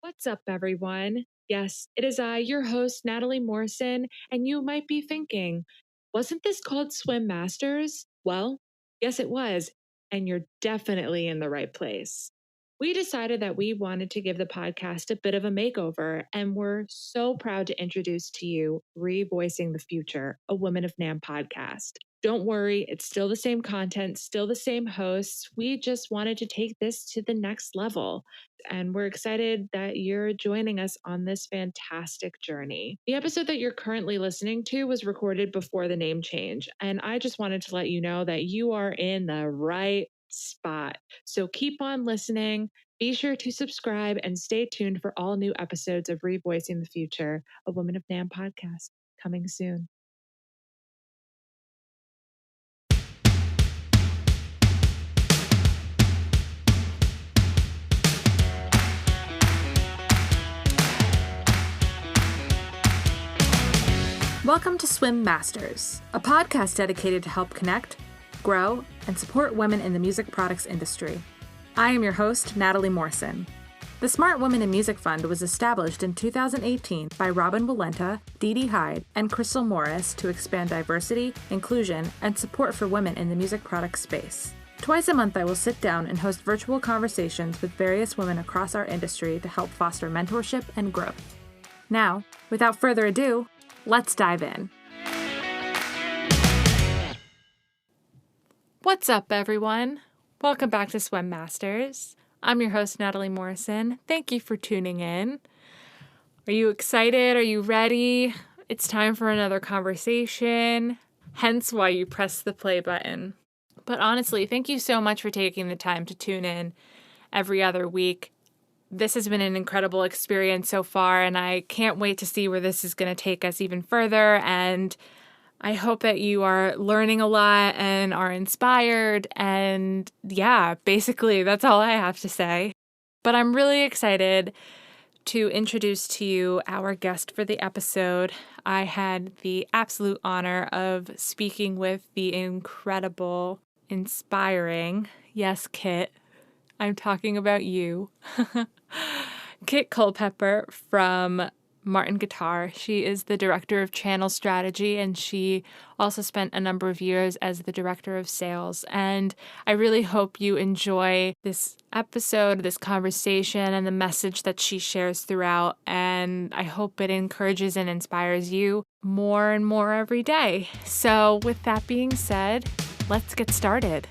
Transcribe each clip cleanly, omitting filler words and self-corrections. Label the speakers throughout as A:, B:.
A: What's up, everyone? Yes, it is I, your host, Natalie Morrison, and you might be thinking, wasn't this called Swim Masters? Well, yes, it was, and you're definitely in the right place. We decided that we wanted to give the podcast a bit of a makeover, and we're so proud to introduce to you ReVoicing the Future, a Women of NAM podcast. Don't worry, it's still the same content, still the same hosts. We just wanted to take this to the next level and we're excited that you're joining us on this fantastic journey. The episode that you're currently listening to was recorded before the name change, and I just wanted to let you know that you are in the right spot. So keep on listening. Be sure to subscribe and stay tuned for all new episodes of ReVoicing the Future, a Women of NAM podcast, coming soon.
B: Welcome to Swim Masters, a podcast dedicated to help connect, grow, and support women in the music products industry. I am your host, Natalie Morrison. The Smart Women in Music Fund was established in 2018 by Robin Walenta, Dee Dee Hyde, and Crystal Morris to expand diversity, inclusion, and support for women in the music products space. Twice a month, I will sit down and host virtual conversations with various women across our industry to help foster mentorship and growth. Now, without further ado, let's dive in. What's up, everyone? Welcome back to Swim Masters. I'm your host, Natalie Morrison. Thank you for tuning in. Are you excited? Are you ready? It's time for another conversation, hence why you press the play button. But honestly, thank you so much for taking the time to tune in every other week. This has been an incredible experience so far, and I can't wait to see where this is going to take us even further. And I hope that you are learning a lot and are inspired. And yeah, basically, that's all I have to say. But I'm really excited to introduce to you our guest for the episode. I had the absolute honor of speaking with the incredible, inspiring, yes, Kit. I'm talking about you. Kit Culpepper from Martin Guitar. She is the director of channel strategy, and she also spent a number of years as the director of sales. And I really hope you enjoy this episode, this conversation, and the message that she shares throughout. And I hope it encourages and inspires you more and more every day. So with that being said, let's get started.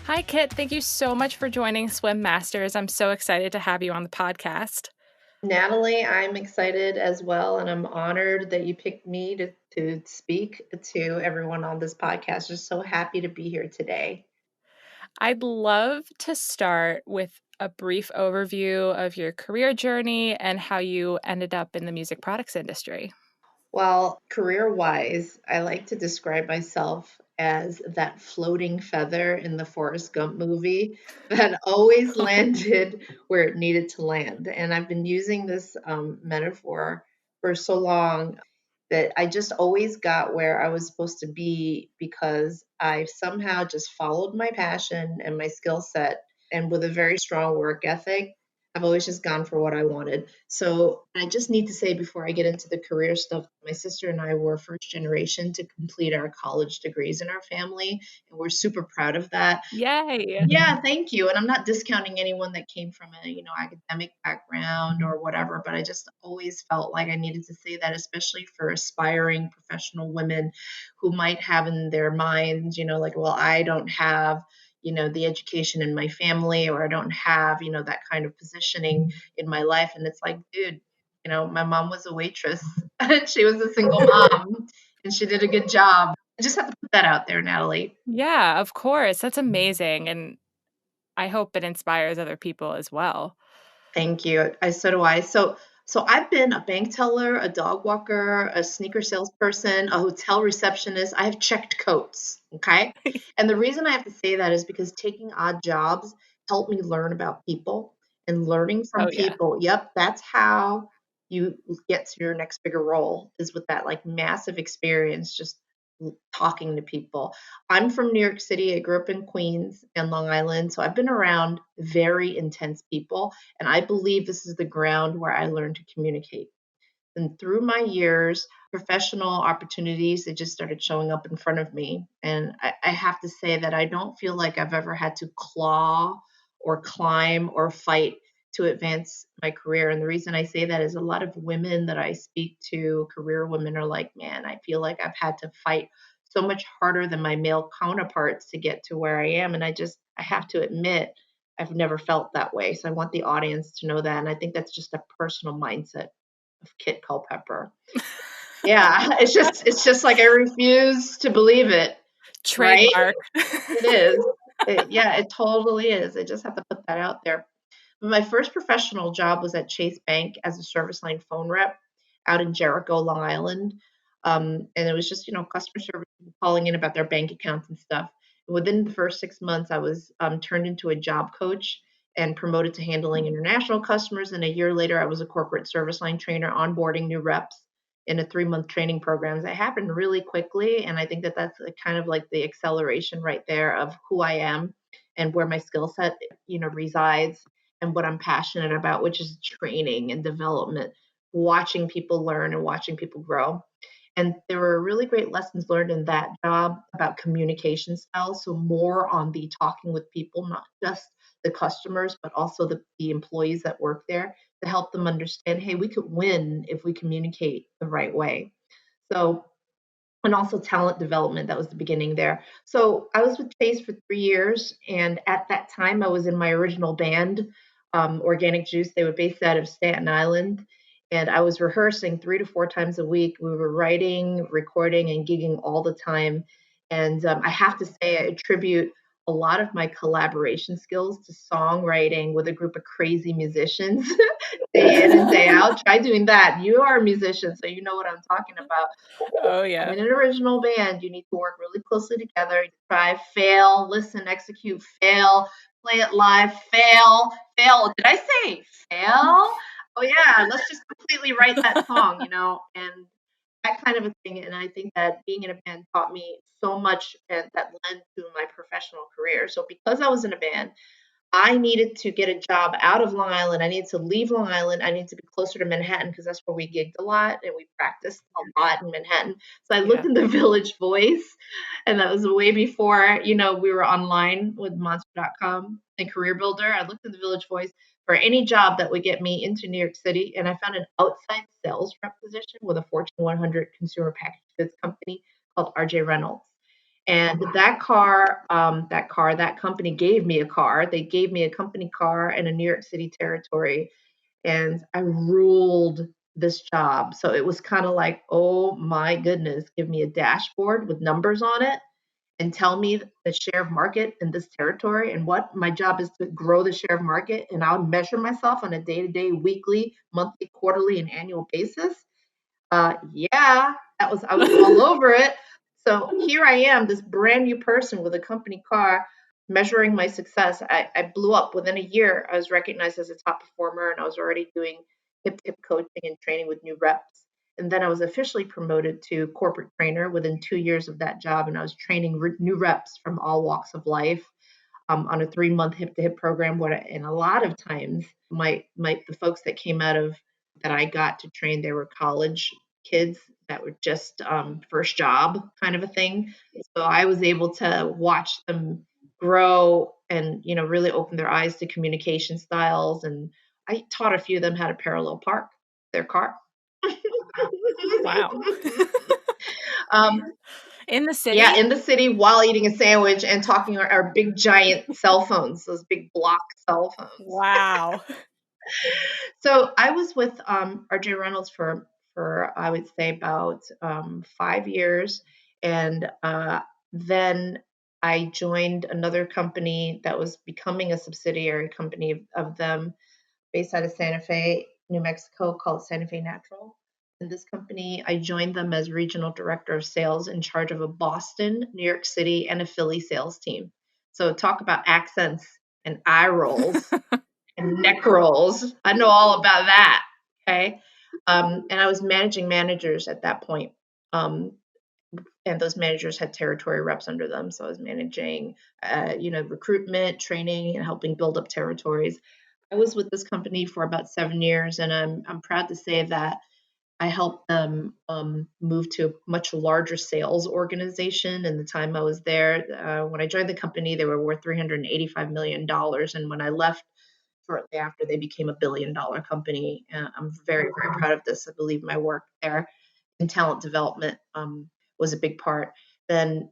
B: Hi, Kit. Thank you so much for joining Swim Masters. I'm so excited to have you on the podcast.
C: Natalie, I'm excited as well, and I'm honored that you picked me to speak to everyone on this podcast. Just so happy to be here today.
B: I'd love to start with a brief overview of your career journey and how you ended up in the music products industry.
C: Well, career-wise, I like to describe myself as that floating feather in the Forrest Gump movie that always landed where it needed to land. And I've been using this metaphor for so long that I just always got where I was supposed to be because I somehow just followed my passion and my skill set. And with a very strong work ethic, I've always just gone for what I wanted. So I just need to say before I get into the career stuff, my sister and I were first generation to complete our college degrees in our family, and we're super proud of that.
B: Yay!
C: Yeah, thank you. And I'm not discounting anyone that came from a, academic background or whatever, but I just always felt like I needed to say that, especially for aspiring professional women who might have in their minds, like, well, I don't have, the education in my family, or I don't have, that kind of positioning in my life. And it's like, dude, my mom was a waitress and she was a single mom and she did a good job. I just have to put that out there, Natalie.
B: Yeah, of course. That's amazing. And I hope it inspires other people as well.
C: Thank you. So do I. So I've been a bank teller, a dog walker, a sneaker salesperson, a hotel receptionist. I have checked coats. Okay. And the reason I have to say that is because taking odd jobs helped me learn about people and learning from
B: Oh, yeah.
C: people. Yep. That's how you get to your next bigger role, is with that like massive experience, just talking to people. I'm from New York City. I grew up in Queens and Long Island, so I've been around very intense people, and I believe this is the ground where I learned to communicate. And through my years, professional opportunities, they just started showing up in front of me. And I have to say that I don't feel like I've ever had to claw or climb or fight to advance my career. And the reason I say that is a lot of women that I speak to, career women, are like, man, I feel like I've had to fight so much harder than my male counterparts to get to where I am. And I have to admit, I've never felt that way. So I want the audience to know that. And I think that's just a personal mindset of Kit Culpepper. Yeah, it's just like I refuse to believe it, right?
B: Trademark.
C: It is. Yeah, it totally is. I just have to put that out there. My first professional job was at Chase Bank as a service line phone rep out in Jericho, Long Island. And it was just, customer service calling in about their bank accounts and stuff. Within the first 6 months, I was turned into a job coach and promoted to handling international customers. And a year later, I was a corporate service line trainer onboarding new reps in a 3-month training program. That happened really quickly. And I think that that's kind of like the acceleration right there of who I am and where my skill set, resides and what I'm passionate about, which is training and development, watching people learn and watching people grow. And there were really great lessons learned in that job about communication styles. So more on the talking with people, not just the customers, but also the employees that work there, to help them understand, hey, we could win if we communicate the right way. So, and also talent development. That was the beginning there. So I was with Chase for 3 years, and at that time, I was in my original band, Organic Juice. They were based out of Staten Island, and I was rehearsing 3 to 4 times a week. We were writing, recording, and gigging all the time. And I have to say, I attribute a lot of my collaboration skills to songwriting with a group of crazy musicians day in and day out. Try doing that. You are a musician, so you know what I'm talking about.
B: Oh,
C: I'm
B: yeah.
C: in an original band. You need to work really closely together. Try, fail, listen, execute, fail, play it live, fail, fail. Did I say fail? Oh yeah, let's just completely write that song, and that kind of a thing. And I think that being in a band taught me so much, and that led to my professional career. So because I was in a band, I needed to get a job out of Long Island. I needed to leave Long Island. I needed to be closer to Manhattan because that's where we gigged a lot and we practiced a lot in Manhattan. So I looked
B: Yeah.
C: in the Village Voice, and that was way before, we were online with Monster.com and Career Builder. I looked in the Village Voice for any job that would get me into New York City, and I found an outside sales rep position with a Fortune 100 consumer packaged goods company called RJ Reynolds. And that company gave me a car. They gave me a company car in a New York City territory, and I ruled this job. So it was kind of like, oh my goodness, give me a dashboard with numbers on it and tell me the share of market in this territory and what my job is to grow the share of market. And I'll measure myself on a day-to-day, weekly, monthly, quarterly, and annual basis. Yeah, I was all over it. So here I am, this brand new person with a company car, measuring my success. I blew up within a year. I was recognized as a top performer, and I was already doing hip coaching and training with new reps. And then I was officially promoted to corporate trainer within 2 years of that job, and I was training new reps from all walks of life on a 3-month hip to hip program. And a lot of times, the folks that came out of that I got to train, they were college kids that were just first job kind of a thing. So I was able to watch them grow and really open their eyes to communication styles. And I taught a few of them how to parallel park their car.
B: Wow.
C: um,
B: In the city?
C: Yeah, in the city while eating a sandwich and talking our big giant cell phones, those big block cell phones.
B: Wow.
C: So I was with RJ Reynolds for I would say about 5 years, and then I joined another company that was becoming a subsidiary company of them, based out of Santa Fe, New Mexico, called Santa Fe Natural. In this company, I joined them as regional director of sales in charge of a Boston, New York City, and a Philly sales team. So talk about accents and eye rolls and neck rolls. I know all about that. Okay. And I was managing managers at that point. Um, and those managers had territory reps under them. So I was managing, recruitment, training, and helping build up territories. I was with this company for about 7 years, and I'm proud to say that I helped them move to a much larger sales organization in the time I was there. When I joined the company, they were worth $385 million. And when I left shortly after, they became $1 billion company. I'm very, very proud of this. I believe my work there in talent development was a big part. Then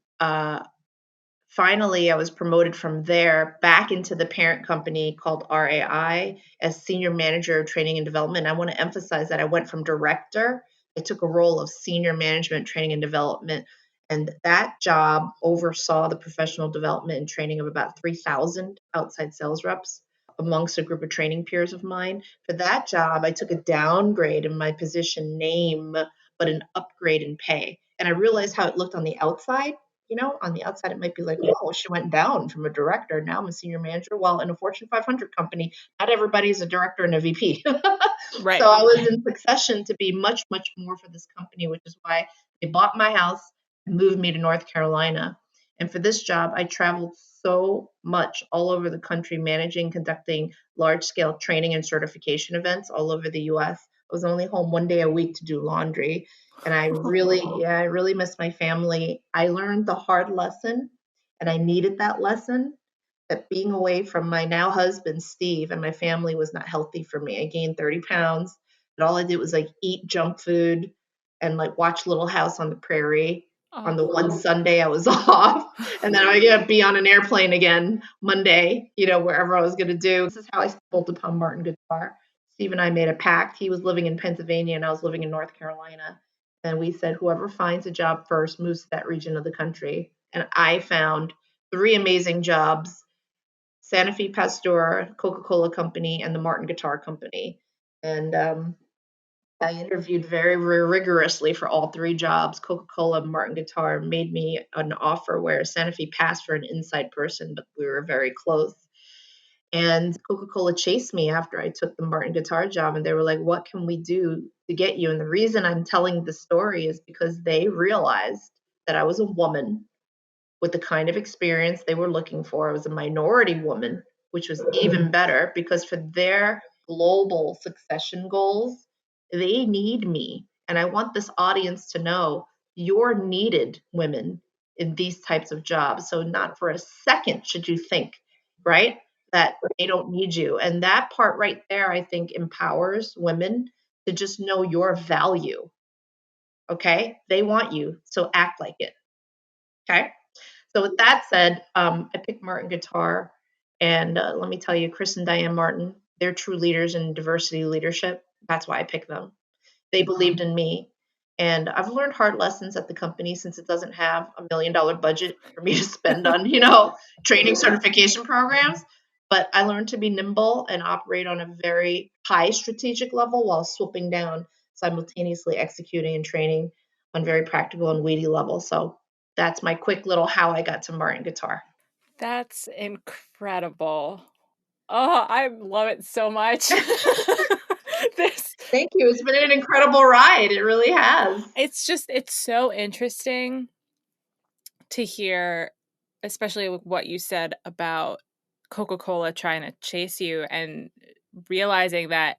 C: finally, I was promoted from there back into the parent company called RAI as senior manager of training and development. I want to emphasize that I went from director, I took a role of senior management training and development. And that job oversaw the professional development and training of about 3,000 outside sales reps amongst a group of training peers of mine. For that job, I took a downgrade in my position name, but an upgrade in pay. And I realized how it looked on the outside. On the outside, it might be like, oh, she went down from a director. Now I'm a senior manager. Well, in a Fortune 500 company, not everybody's a director and a VP.
B: Right.
C: So I was in succession to be much, much more for this company, which is why they bought my house and moved me to North Carolina. And for this job, I traveled so much all over the country, managing, conducting large scale training and certification events all over the US. I was only home 1 day a week to do laundry. And I really miss my family. I learned the hard lesson, and I needed that lesson, that being away from my now husband, Steve, and my family was not healthy for me. I gained 30 pounds, and all I did was like eat junk food and like watch Little House on the Prairie on the one Sunday I was off. And then I would be on an airplane again Monday, wherever I was going to do. This is how I stumbled upon Martin Guitar. Steve and I made a pact. He was living in Pennsylvania and I was living in North Carolina. And we said, whoever finds a job first moves to that region of the country. And I found 3 amazing jobs: Santa Fe Pasteur, Coca-Cola Company, and the Martin Guitar Company. And I interviewed very, very rigorously for all 3 jobs. Coca-Cola and Martin Guitar made me an offer where Santa Fe passed for an inside person, but we were very close. And Coca-Cola chased me after I took the Martin Guitar job, and they were like, what can we do to get you? And the reason I'm telling the story is because they realized that I was a woman with the kind of experience they were looking for. I was a minority woman, which was even better because for their global succession goals, they need me. And I want this audience to know you're needed, women, in these types of jobs. So not for a second should you think, right, that they don't need you. And that part right there, I think, empowers women to just know your value. Okay? They want you, so act like it. Okay? So with that said, I picked Martin Guitar, and let me tell you, Chris and Diane Martin, they're true leaders in diversity leadership. That's why I picked them. They believed in me, and I've learned hard lessons at the company since it doesn't have $1 million budget for me to spend on, training certification programs. But I learned to be nimble and operate on a very high strategic level while swooping down, simultaneously executing and training on very practical and weighty levels. So that's my quick little how I got to Martin Guitar.
B: That's incredible. Oh, I love it so much.
C: Thank you. It's been an incredible ride. It really has.
B: It's so interesting to hear, especially with what you said about Coca-Cola trying to chase you and realizing that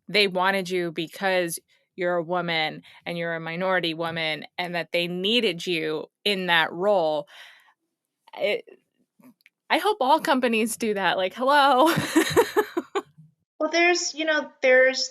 B: they wanted you because you're a woman and you're a minority woman and that they needed you in that role. I hope all companies do that. Like, hello.
C: Well, there's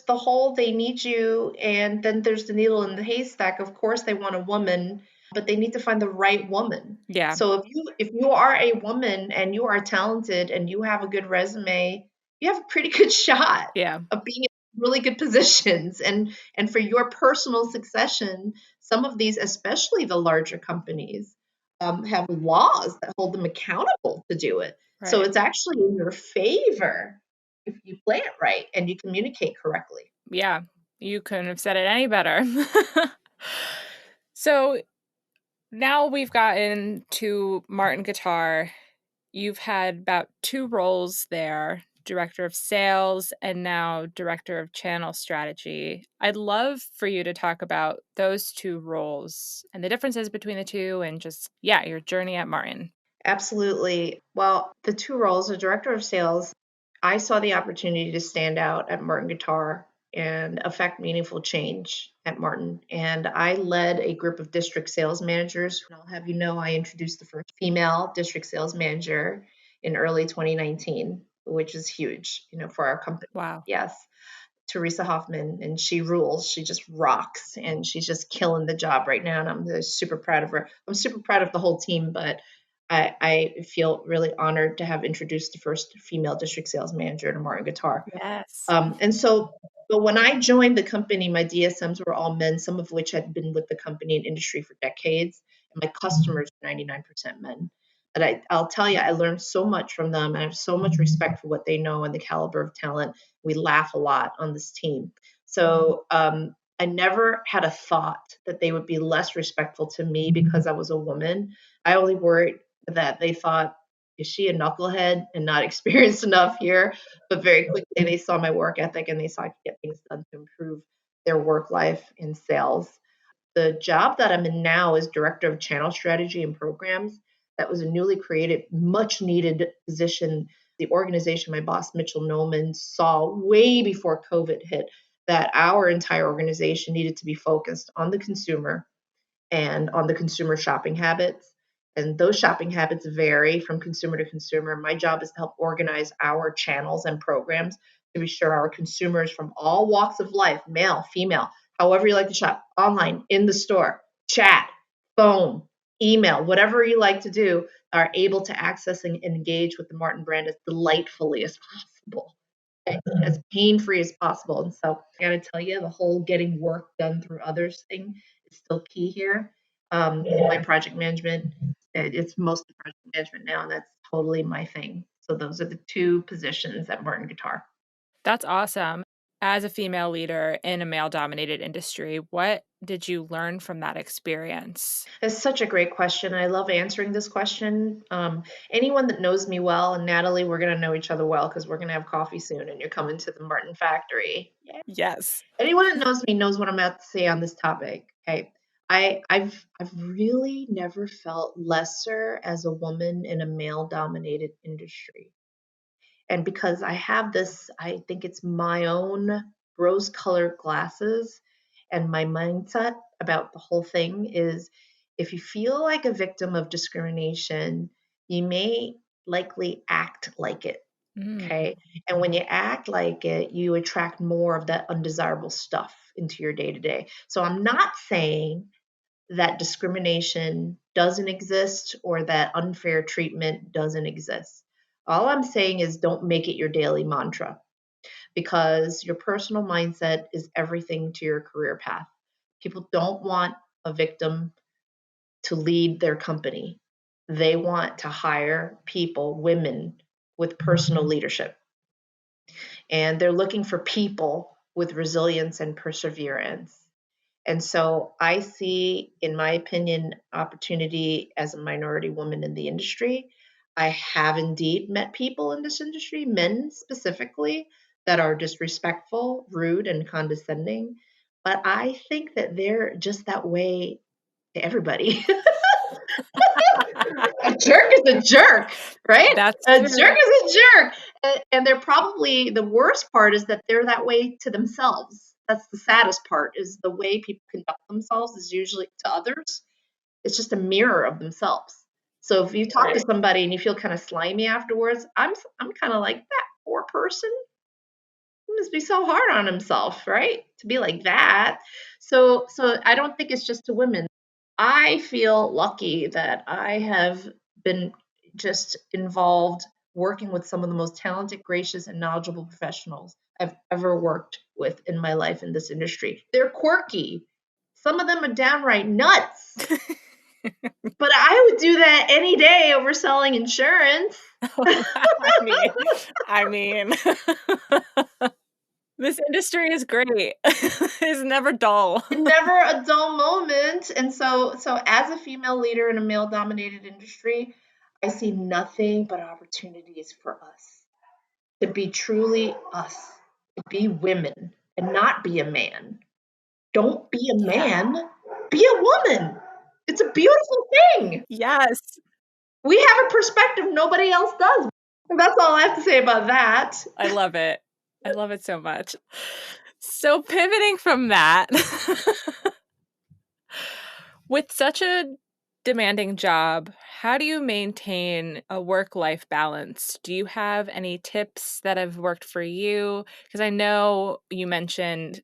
C: the whole they need you, and then there's the needle in the haystack. Of course, they want a woman, but they need to find the right woman.
B: Yeah.
C: So if you are a woman and you are talented and you have a good resume, you have a pretty good shot
B: Yeah.
C: of being in really good positions. And for your personal succession, some of these, especially the larger companies, have laws that hold them accountable to do it. So
B: Right.
C: it's actually in your favor if you play it right and you communicate correctly.
B: Yeah. You couldn't have said it any better. So now we've gotten to Martin Guitar. You've had about 2 roles there. director of sales and now director of channel strategy. I'd love for you to talk about those two roles and the differences between the two and just, your journey at Martin.
C: Absolutely. Well, the two roles, the director of sales, I saw the opportunity to stand out at Martin Guitar and affect meaningful change at Martin. And I led a group of district sales managers. And I'll have you know, I introduced the first female district sales manager in early 2019, which is huge, for our company.
B: Wow.
C: Yes. Teresa Hoffman, and she rules. She just rocks, and she's just killing the job right now. And I'm super proud of her. I'm super proud of the whole team, but I feel really honored to have introduced the first female district sales manager to Martin Guitar.
B: Yes.
C: But when I joined the company, my DSMs were all men, some of which had been with the company and industry for decades, and my customers were 99% men. But I'll tell you, I learned so much from them. I have so much respect for what they know and the caliber of talent. We laugh a lot on this team. So I never had a thought that they would be less respectful to me because I was a woman. I only worried that they thought, is she a knucklehead and not experienced enough here? But very quickly they saw my work ethic and they saw I could get things done to improve their work life in sales. The job that I'm in now is director of channel strategy and programs. That was a newly created, much needed position. The organization, my boss, Mitchell Noman, saw way before COVID hit that our entire organization needed to be focused on the consumer and on the consumer shopping habits. And those shopping habits vary from consumer to consumer. My job is to help organize our channels and programs to be sure our consumers from all walks of life, male, female, however you like to shop, online, in the store, chat, phone, email, whatever you like to do, are able to access and engage with the Martin brand as delightfully as possible, as pain-free as possible. And so I got to tell you, the whole getting work done through others thing is still key here. My project management, it's mostly project management now, and that's totally my thing. So those are the two positions at Martin Guitar.
B: That's awesome. As a female leader in a male-dominated industry, what did you learn from that experience?
C: It's such a great question. I love answering this question. Anyone that knows me well, and Natalie, we're going to know each other well because we're going to have coffee soon and you're coming to the Martin factory. Yeah.
B: Yes.
C: Anyone that knows me knows what I'm about to say on this topic. Okay. I've really never felt lesser as a woman in a male dominated industry. And because I have this, I think it's my own rose colored glasses, and my mindset about the whole thing is if you feel like a victim of discrimination, you may likely act like it. Okay. And when you act like it, you attract more of that undesirable stuff into your day to day. So I'm not saying that discrimination doesn't exist or that unfair treatment doesn't exist. All I'm saying is don't make it your daily mantra because your personal mindset is everything to your career path. People don't want a victim to lead their company. They want to hire people, women with personal leadership. And they're looking for people with resilience and perseverance. And so I see, in my opinion, opportunity as a minority woman in the industry. I have indeed met people in this industry, men specifically, that are disrespectful, rude, and condescending. But I think that they're just that way to everybody. A jerk is a jerk, right?
B: That's
C: A
B: true.
C: jerk is a jerk. And they're probably, the worst part is that they're that way to themselves. That's the saddest part, is the way people conduct themselves is usually to others. It's just a mirror of themselves. So if you talk to somebody and you feel kind of slimy afterwards, I'm kind of like, that poor person must be so hard on himself, right? To be like that. So I don't think it's just to women. I feel lucky that I have been just involved working with some of the most talented, gracious, and knowledgeable professionals I've ever worked with in my life in this industry. They're quirky. Some of them are downright nuts. But I would do that any day over selling insurance.
B: I mean, this industry is great. It's never dull.
C: Never a dull moment. And so as a female leader in a male dominated industry, I see nothing but opportunities for us. to be truly us, to be women and not be a man. Don't be a
B: Yeah.
C: man, be a woman. It's a beautiful thing.
B: Yes.
C: We have a perspective nobody else does. And that's all I have to say about that.
B: I love it. I love it so much. So pivoting from that, with such a demanding job, how do you maintain a work-life balance? Do you have any tips that have worked for you? Because I know you mentioned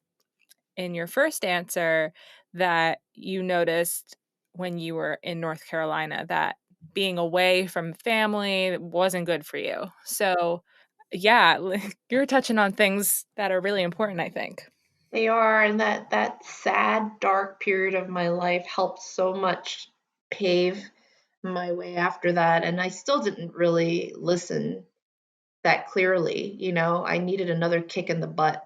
B: in your first answer that you noticed when you were in North Carolina that being away from family wasn't good for you. So, yeah, you're touching on things that are really important, I think.
C: They are, and that sad, dark period of my life helped so much pave my way after that. And I still didn't really listen that clearly. I needed another kick in the butt.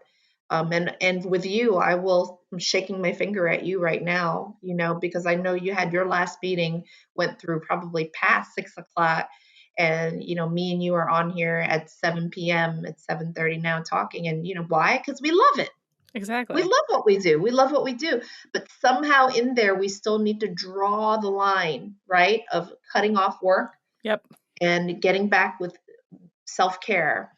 C: And with you, I'm shaking my finger at you right now, because I know you had your last meeting, went through probably past 6 o'clock. And, me and you are on here at 7 p.m., at 7:30 now talking. And, why? Because we love it. We
B: Exactly.
C: love what we do. We love what we do. But somehow in there, we still need to draw the line, right? Of cutting off work
B: Yep.
C: and getting back with self-care.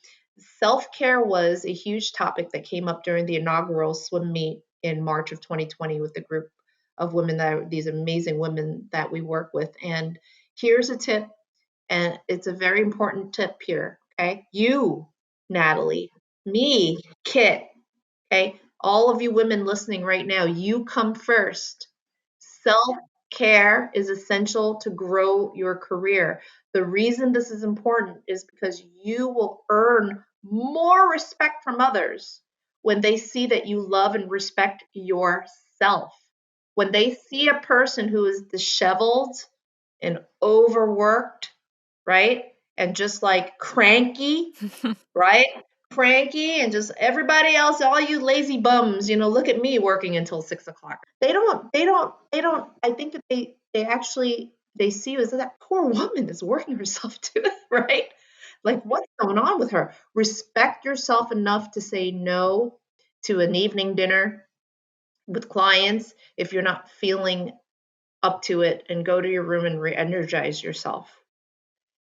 C: Self-care was a huge topic that came up during the inaugural swim meet in March of 2020 with the group of women these amazing women that we work with. And here's a tip, and it's a very important tip here. Okay. You, Natalie, me, Kit, okay. All of you women listening right now, you come first. Self care is essential to grow your career. The reason this is important is because you will earn more respect from others when they see that you love and respect yourself. When they see a person who is disheveled and overworked, right? And just like cranky, right? Cranky and just everybody else, all you lazy bums, look at me working until 6 o'clock. They don't, I think that they actually, they see you as that poor woman is working herself to it, right? Like what's going on with her? Respect yourself enough to say no to an evening dinner with clients if you're not feeling up to it, and go to your room and re-energize yourself.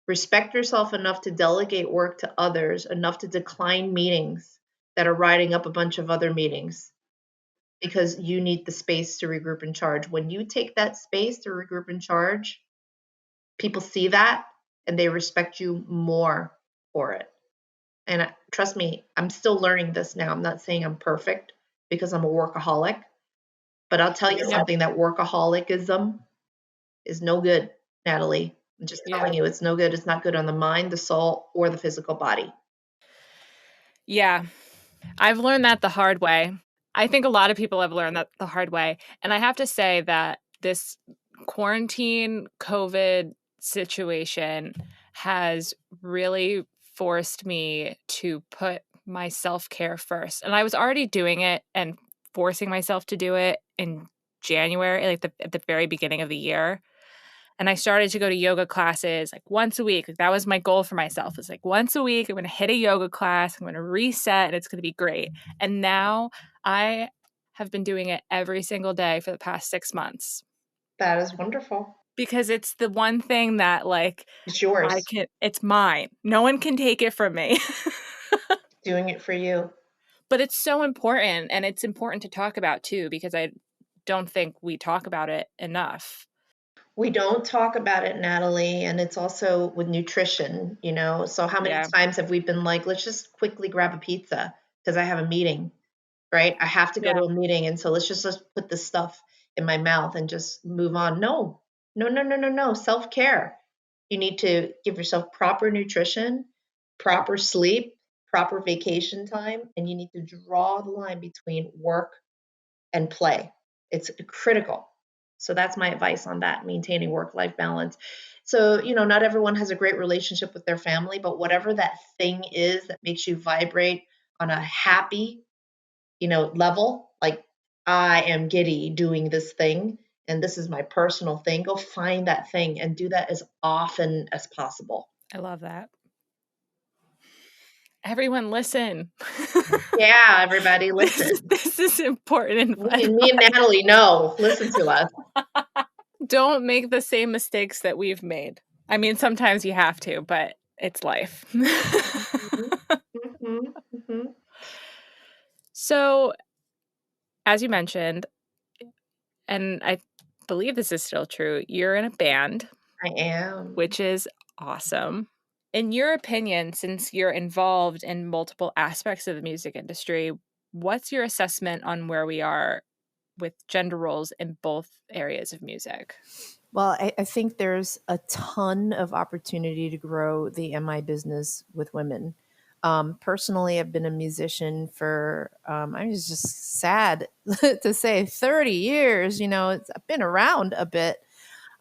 C: Respect yourself enough to delegate work to others, enough to decline meetings that are riding up a bunch of other meetings because you need the space to regroup and charge. When you take that space to regroup and charge, people see that and they respect you more for it. And trust me, I'm still learning this now. I'm not saying I'm perfect because I'm a workaholic, but I'll tell you
B: Yep.
C: something, that workaholism is no good, Natalie. I'm just
B: Yeah.
C: telling you, it's no good. It's not good on the mind, the soul, or the physical body.
B: Yeah. I've learned that the hard way. I think a lot of people have learned that the hard way. And I have to say that this quarantine COVID situation has really forced me to put my self-care first. And I was already doing it and forcing myself to do it in January, like at the very beginning of the year. And I started to go to yoga classes like once a week. Like that was my goal for myself. It's like once a week, I'm going to hit a yoga class. I'm going to reset and it's going to be great. And now I have been doing it every single day for the past 6 months
C: That is wonderful.
B: because it's the one thing that like
C: It's yours.
B: it's mine. No one can take it from me.
C: Doing it for you.
B: But it's so important, and it's important to talk about too because I don't think we talk about it enough.
C: We don't talk about it, Natalie, and it's also with nutrition. So how many
B: Yeah.
C: times have we been like, let's just quickly grab a pizza because I have a meeting, right? I have to go
B: Yeah.
C: to a meeting, and so let's put this stuff in my mouth and just move on. No, no, no, no, no, no. Self-care. You need to give yourself proper nutrition, proper sleep, proper vacation time, and you need to draw the line between work and play. It's critical. So that's my advice on that, maintaining work-life balance. So, not everyone has a great relationship with their family, but whatever that thing is that makes you vibrate on a happy, level, like I am giddy doing this thing and this is my personal thing, go find that thing and do that as often as possible.
B: I love that. Everyone listen.
C: Yeah, everybody, listen.
B: This is important
C: Me and Natalie know. Listen to us.
B: Don't make the same mistakes that we've made. I mean, sometimes you have to, but it's life. So, as you mentioned, and I believe this is still true, you're in a band,
C: I am.
B: which is awesome. In your opinion, since you're involved in multiple aspects of the music industry, what's your assessment on where we are with gender roles in both areas of music?
D: Well, I think there's a ton of opportunity to grow the MI business with women. Personally, I've been a musician for, I'm just sad to say, 30 years. I've been around a bit.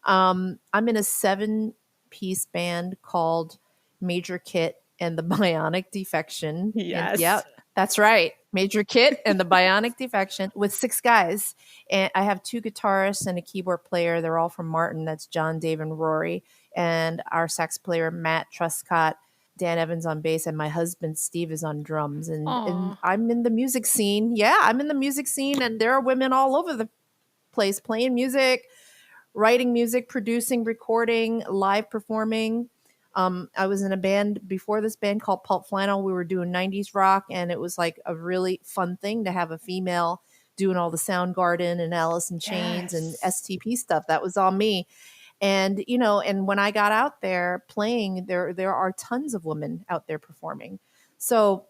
D: I'm in a 7-piece band called Major Kit and the Bionic Defection. And
B: Yes.
D: yep, that's right. Major Kit and the Bionic Defection with 6 guys. And I have 2 guitarists and a keyboard player. They're all from Martin. That's John, Dave, and Rory. And our sax player, Matt Truscott, Dan Evans on bass, and my husband, Steve, is on drums. And I'm in the music scene. Yeah, I'm in the music scene. And there are women all over the place playing music, writing music, producing, recording, live performing. I was in a band before this band called Pulp Flannel. We were doing 90s rock, and it was like a really fun thing to have a female doing all the Soundgarden and Alice in Chains and STP stuff. That was all me. And, and when I got out there playing, there are tons of women out there performing. So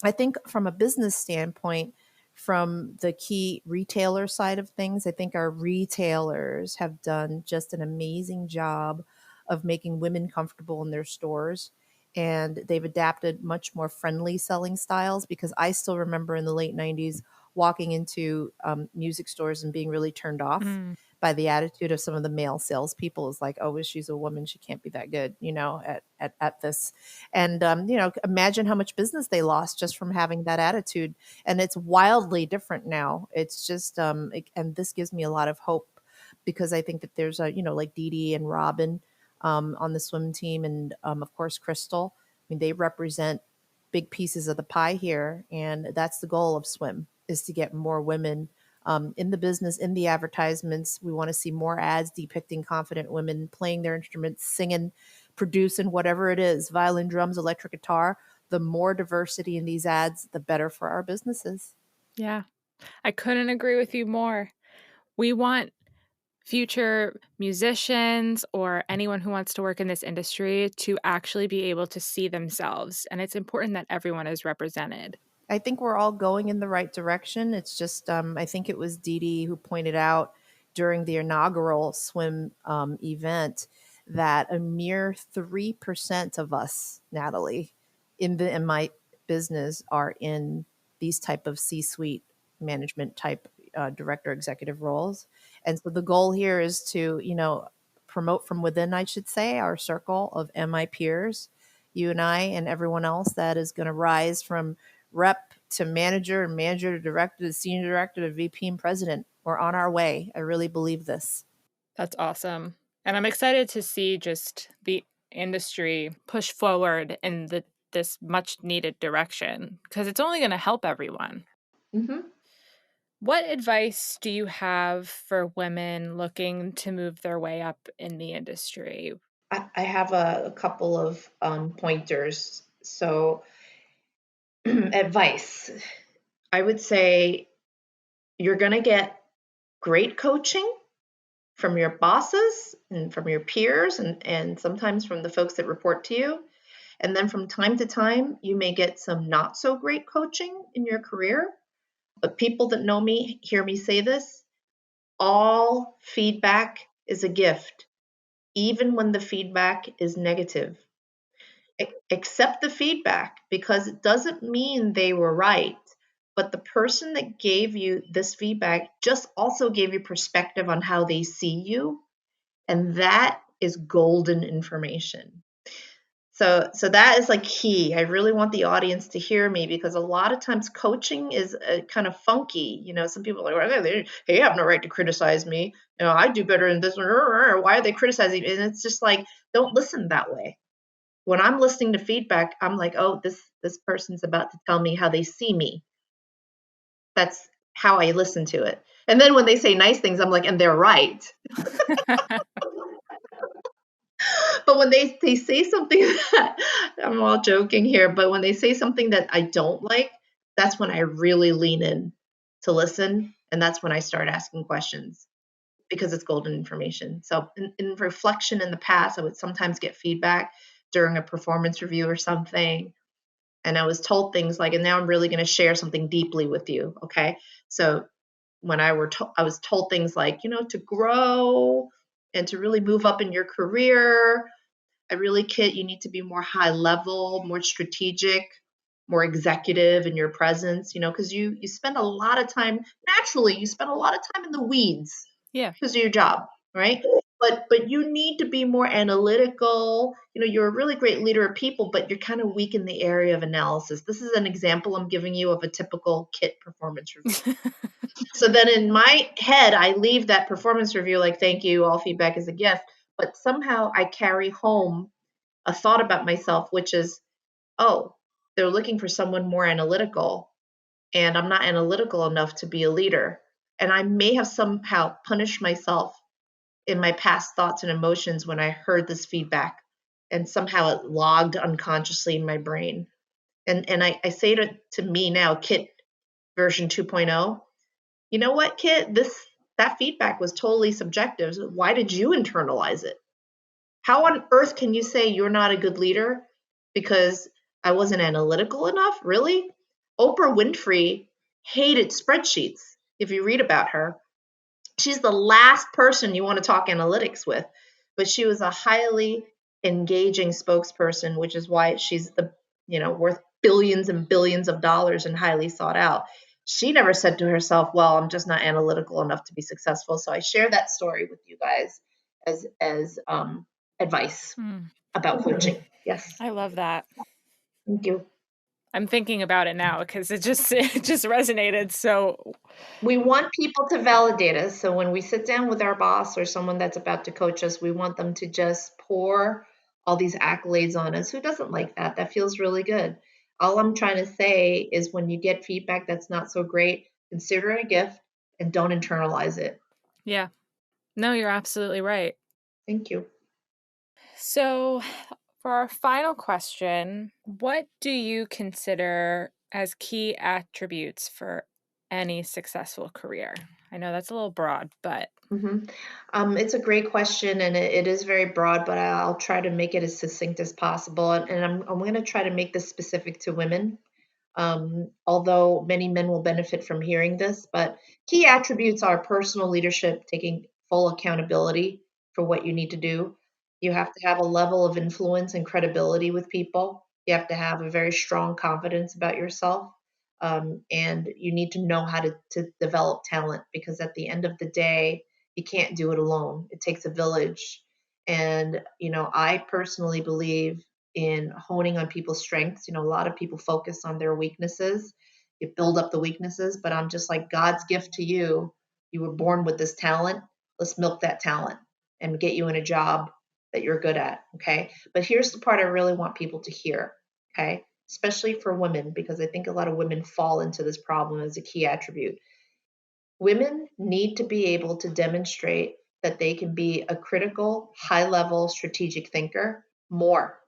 D: I think from a business standpoint, from the key retailer side of things, I think our retailers have done just an amazing job of making women comfortable in their stores. And they've adapted much more friendly selling styles, because I still remember in the late 90s walking into music stores and being really turned off by the attitude of some of the male salespeople. Is like, oh, she's a woman, she can't be that good, at this. And imagine how much business they lost just from having that attitude. And it's wildly different now. It's just and this gives me a lot of hope, because I think that there's like Dee Dee and Robin on the swim team, and of course Crystal. I mean, they represent big pieces of the pie here, and that's the goal of swim, is to get more women in the business, in the advertisements. We want to see more ads depicting confident women playing their instruments, singing, producing, whatever it is, violin, drums, electric guitar. The more diversity in these ads, the better for our businesses.
B: Yeah, I couldn't agree with you more. We want future musicians or anyone who wants to work in this industry to actually be able to see themselves. And it's important that everyone is represented.
D: I think we're all going in the right direction. It's just, I think it was Dee Dee who pointed out during the inaugural swim event that a mere 3% of us, Natalie, in my business are in these type of C-suite management type director executive roles. And so the goal here is to, promote from within, I should say, our circle of MI peers, you and I and everyone else that is going to rise from rep to manager and manager to director to senior director to VP and president. We're on our way. I really believe this.
B: That's awesome. And I'm excited to see just the industry push forward in this much needed direction, because it's only going to help everyone. What advice do you have for women looking to move their way up in the industry?
C: I have a couple of pointers. So, advice. I would say you're going to get great coaching from your bosses and from your peers, and sometimes from the folks that report to you. And then from time to time, you may get some not so great coaching in your career. But people that know me hear me say this: all feedback is a gift, even when the feedback is negative. Accept the feedback, because it doesn't mean they were right, but the person that gave you this feedback just also gave you perspective on how they see you, and that is golden information. So that is like key. I really want the audience to hear me, because a lot of times coaching is kind of funky. Some people are like, well, they have no right to criticize me. I do better in this. Why are they criticizing me? And it's just like, don't listen that way. When I'm listening to feedback, I'm like, oh, this person's about to tell me how they see me. That's how I listen to it. And then when they say nice things, I'm like, and they're right. But when they say something that, I'm all joking here, but when they say something that I don't like, that's when I really lean in to listen. And that's when I start asking questions because it's golden information. So in reflection in the past, I would sometimes get feedback during a performance review or something. And I was told things like, and now I'm really going to share something deeply with you. Okay. So when I was told things like, to grow and to really move up in your career, Kit, you need to be more high level, more strategic, more executive in your presence, because you spend a lot of time, naturally, you spend a lot of time in the weeds
B: Yeah.
C: because of your job, right? But you need to be more analytical. You're a really great leader of people, but you're kind of weak in the area of analysis. This is an example I'm giving you of a typical Kit performance review. So then in my head, I leave that performance review like, thank you, all feedback is a gift. But somehow I carry home a thought about myself, which is, oh, they're looking for someone more analytical, and I'm not analytical enough to be a leader. And I may have somehow punished myself in my past thoughts and emotions when I heard this feedback, and somehow it logged unconsciously in my brain. And I say to me now, Kit version 2.0, you know what, Kit, that feedback was totally subjective. Why did you internalize it? How on earth can you say you're not a good leader because I wasn't analytical enough? Really? Oprah Winfrey hated spreadsheets. If you read about her, she's the last person you want to talk analytics with, but she was a highly engaging spokesperson, which is why she's worth billions and billions of dollars and highly sought out. She never said to herself, well, I'm just not analytical enough to be successful. So I share that story with you guys as advice about coaching. Yes.
B: I love that.
C: Thank you.
B: I'm thinking about it now because it just resonated. So
C: We want people to validate us. So when we sit down with our boss or someone that's about to coach us, we want them to just pour all these accolades on us. Who doesn't like that? That feels really good. All I'm trying to say is when you get feedback that's not so great, consider it a gift and don't internalize it.
B: yeah, no, you're absolutely right.
C: Thank you.
B: So for our final question, what do you consider as key attributes for any successful career? I know that's a little broad, but
C: It's a great question, and it is very broad, but I'll try to make it as succinct as possible. And I'm going to try to make this specific to women, although many men will benefit from hearing this. But key attributes are personal leadership, taking full accountability for what you need to do. You have to have a level of influence and credibility with people. You have to have a very strong confidence about yourself. And you need to know how to develop talent, because at the end of the day, you can't do it alone. It takes a village. And, I personally believe in honing on people's strengths. A lot of people focus on their weaknesses. You build up the weaknesses, but I'm just like, God's gift to you. You were born with this talent. Let's milk that talent and get you in a job that you're good at. Okay. But here's the part I really want people to hear. Okay. Especially for women, because I think a lot of women fall into this problem as a key attribute. Women need to be able to demonstrate that they can be a critical, high level strategic thinker more.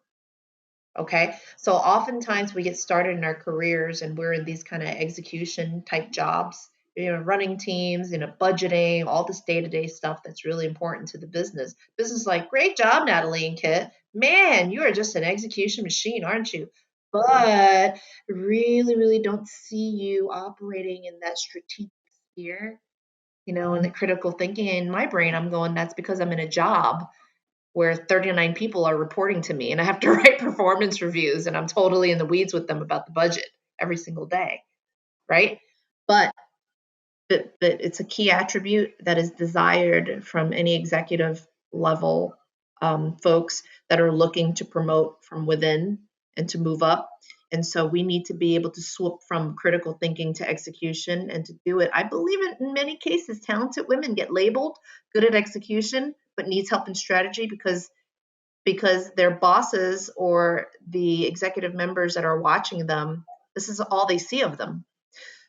C: Okay. So oftentimes we get started in our careers and we're in these kind of execution type jobs, running teams, budgeting, all this day to day stuff that's really important to the business. Business is like, great job, Natalie and Kit. Man, you are just an execution machine, aren't you? But really, really don't see you operating in that strategic sphere, and the critical thinking. In my brain, I'm going, that's because I'm in a job where 39 people are reporting to me and I have to write performance reviews and I'm totally in the weeds with them about the budget every single day, right? But it's a key attribute that is desired from any executive level folks that are looking to promote from within and to move up. And so we need to be able to swoop from critical thinking to execution and to do it. I believe in many cases, talented women get labeled good at execution, but needs help in strategy because because their bosses or the executive members that are watching them, this is all they see of them.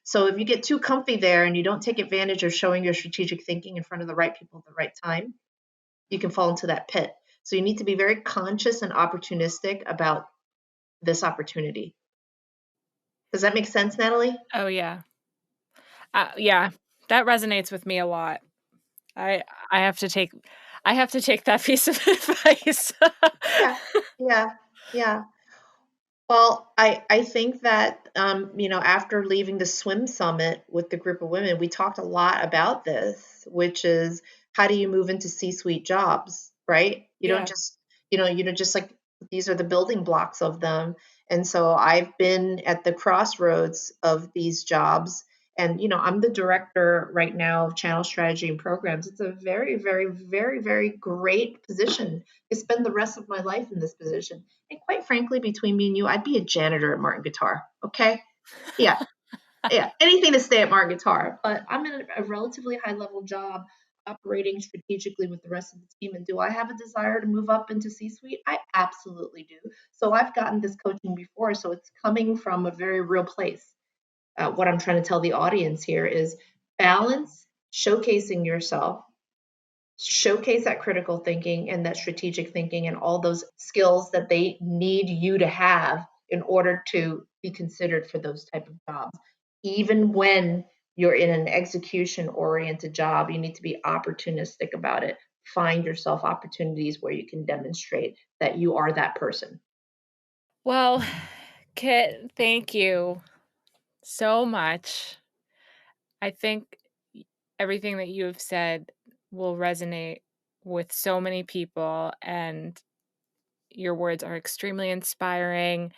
C: So if you get too comfy there and you don't take advantage of showing your strategic thinking in front of the right people at the right time, you can fall into that pit. So you need to be very conscious and opportunistic about this opportunity. Does that make sense, Natalie?
B: Oh, yeah. Yeah, that resonates with me a lot. I have to take that piece of advice.
C: Yeah, yeah, yeah. Well, I think that, after leaving the swim summit with the group of women, we talked a lot about this, which is how do you move into C-suite jobs, right? You don't
B: Yeah.
C: just, just like these are the building blocks of them. And so I've been at the crossroads of these jobs. And, I'm the director right now of channel strategy and programs. It's a very, very, very, very great position. I spend the rest of my life in this position. And quite frankly, between me and you, I'd be a janitor at Martin Guitar. Okay. Yeah. Yeah. Anything to stay at Martin Guitar. But I'm in a relatively high level job operating strategically with the rest of the team. And do I have a desire to move up into C suite? I absolutely do. So I've gotten this coaching before. So it's coming from a very real place. What I'm trying to tell the audience here is balance showcasing yourself, showcase that critical thinking and that strategic thinking and all those skills that they need you to have in order to be considered for those type of jobs. Even when you're in an execution oriented job, you need to be opportunistic about it. Find yourself opportunities where you can demonstrate that you are that person.
B: Well, Kit, thank you so much. I think everything that you have said will resonate with so many people, and your words are extremely inspiring.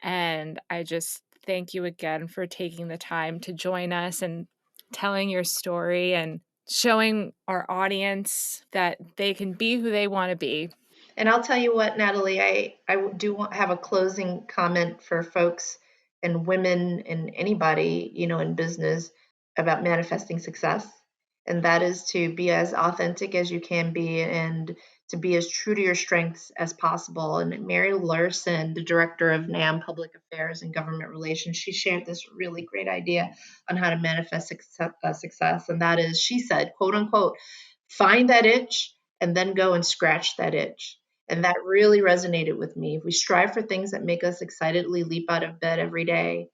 B: And I just thank you again for taking the time to join us and telling your story and showing our audience that they can be who they want to be.
C: And I'll tell you what, Natalie, I do have a closing comment for folks and women and anybody, in business about manifesting success. And that is to be as authentic as you can be and to be as true to your strengths as possible. And Mary Larson, the director of NAM Public Affairs and Government Relations, she shared this really great idea on how to manifest success. And that is, she said, quote unquote, find that itch and then go and scratch that itch. And that really resonated with me. If we strive for things that make us excitedly leap out of bed every day,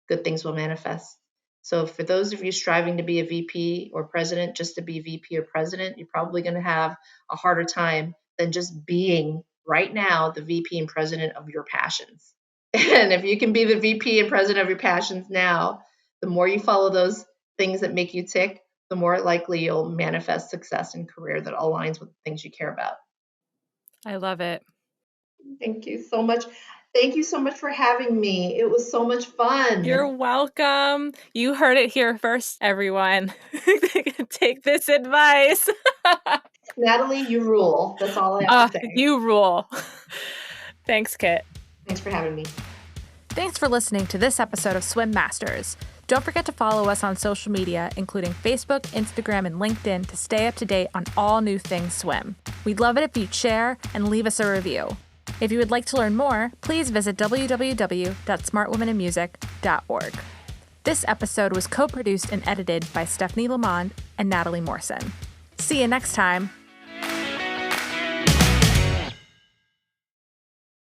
C: good things will manifest. So for those of you striving to be a VP or president, just to be VP or president, you're probably going to have a harder time than just being right now the VP and president of your passions. And if you can be the VP and president of your passions now, the more you follow those things that make you tick, the more likely you'll manifest success in career that aligns with the things you care about.
B: I love it.
C: Thank you so much. Thank you so much for having me. It was so much fun.
B: You're welcome. You heard it here first, everyone. Take this advice.
C: Natalie, you rule. That's all I have to say.
B: You rule. Thanks, Kit.
C: Thanks for having me.
B: Thanks for listening to this episode of Swim Masters. Don't forget to follow us on social media, including Facebook, Instagram, and LinkedIn, to stay up to date on all new things swim. We'd love it if you'd share and leave us a review. If you would like to learn more, please visit www.smartwomeninmusic.org. This episode was co-produced and edited by Stephanie Lamond and Natalie Morrison. See you next time.